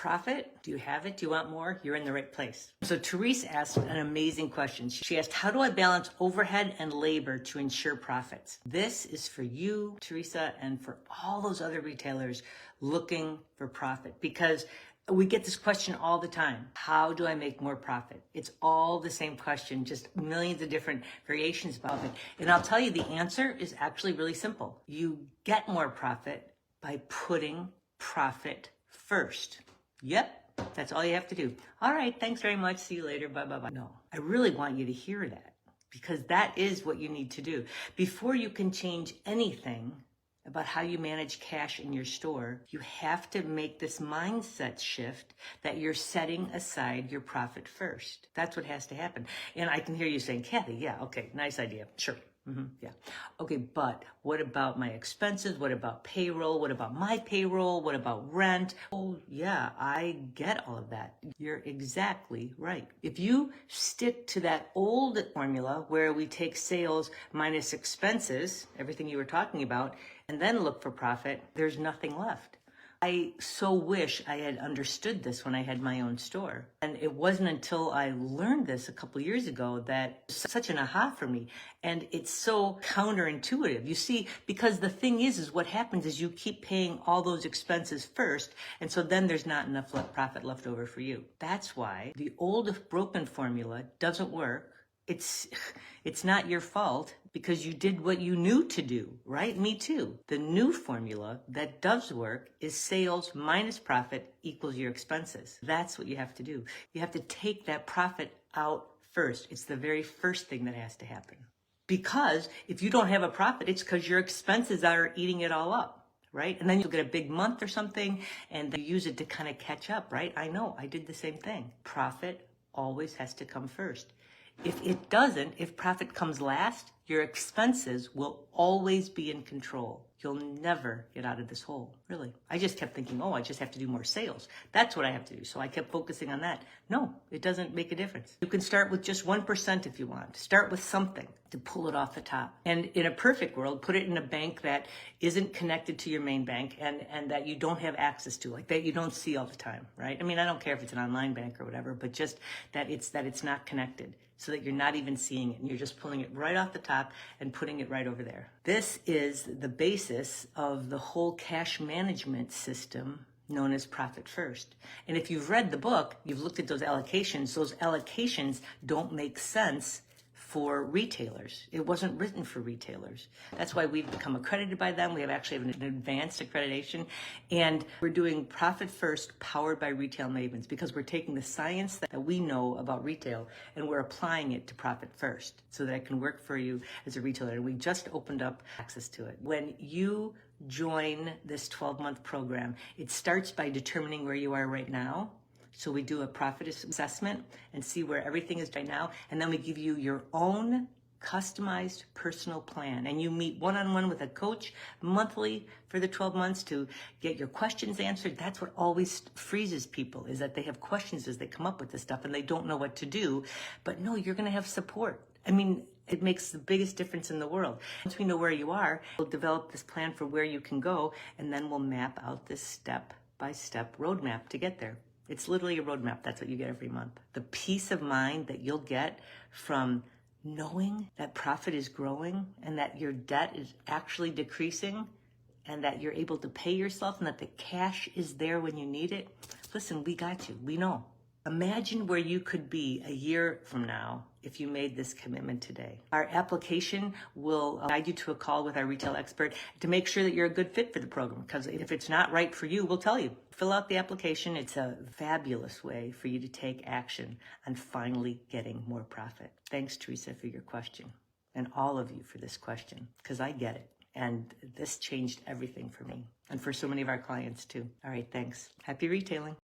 Profit? Do you have it? Do you want more? You're in the right place. So Therese asked an amazing question. She asked, how do I balance overhead and labor to ensure profits? This is for you, Teresa, and for all those other retailers looking for profit, because we get this question all the time. How do I make more profit? It's all the same question, just millions of different variations about it. And I'll tell you, the answer is actually really simple. You get more profit by putting profit first. Yep, that's all you have to do. All right, thanks very much. See you later. Bye, bye, bye. No, I really want you to hear that, because that is what you need to do. Before you can change anything about how you manage cash in your store, you have to make this mindset shift that you're setting aside your profit first. That's what has to happen. And I can hear you saying, Cathy, yeah, okay, nice idea. Sure. Yeah. Okay, but what about my expenses? What about payroll? What about my payroll? What about rent? Oh, yeah, I get all of that. You're exactly right. If you stick to that old formula where we take sales minus expenses, everything you were talking about, and then look for profit, there's nothing left. I so wish I had understood this when I had my own store. And it wasn't until I learned this a couple years ago that it was such an aha for me. And it's so counterintuitive. You see, because the thing is what happens is you keep paying all those expenses first. And so then there's not enough profit left over for you. That's why the old broken formula doesn't work. It's not your fault, because you did what you knew to do, right? Me too. The new formula that does work is sales minus profit equals your expenses. That's what you have to do. You have to take that profit out first. It's the very first thing that has to happen. Because if you don't have a profit, it's because your expenses are eating it all up, right? And then you'll get a big month or something and you use it to kind of catch up, right? I know, I did the same thing. Profit always has to come first. If it doesn't, if profit comes last, your expenses will always be in control. You'll never get out of this hole, really. I just kept thinking, oh, I just have to do more sales. That's what I have to do. So I kept focusing on that. No, it doesn't make a difference. You can start with just 1% if you want. Start with something to pull it off the top. And in a perfect world, put it in a bank that isn't connected to your main bank and that you don't have access to, like that you don't see all the time, right? I mean, I don't care if it's an online bank or whatever, but just that it's not connected, so that you're not even seeing it and you're just pulling it right off the top and putting it right over there. This is the basis of the whole cash management system known as Profit First. And if you've read the book, you've looked at those allocations don't make sense for retailers. It wasn't written for retailers. That's why we've become accredited by them. We actually have an advanced accreditation, and we're doing Profit First powered by RETAILMavens, because we're taking the science that we know about retail and we're applying it to Profit First so that it can work for you as a retailer. And we just opened up access to it. When you join this 12-month program, it starts by determining where you are right now. So we do a profit assessment and see where everything is right now. And then we give you your own customized personal plan. And you meet one-on-one with a coach monthly for the 12 months to get your questions answered. That's what always freezes people, is that they have questions as they come up with this stuff and they don't know what to do. But no, you're going to have support. I mean, it makes the biggest difference in the world. Once we know where you are, we'll develop this plan for where you can go, and then we'll map out this step-by-step roadmap to get there. It's literally a roadmap. That's what you get every month. The peace of mind that you'll get from knowing that profit is growing and that your debt is actually decreasing and that you're able to pay yourself and that the cash is there when you need it. Listen, we got you. We know. Imagine where you could be a year from now if you made this commitment today. Our application will guide you to a call with our retail expert to make sure that you're a good fit for the program, because if it's not right for you, we'll tell you. Fill out the application. It's a fabulous way for you to take action on finally getting more profit. Thanks, Teresa, for your question, and all of you for this question, because I get it. And this changed everything for me and for so many of our clients too. All right, thanks. Happy retailing.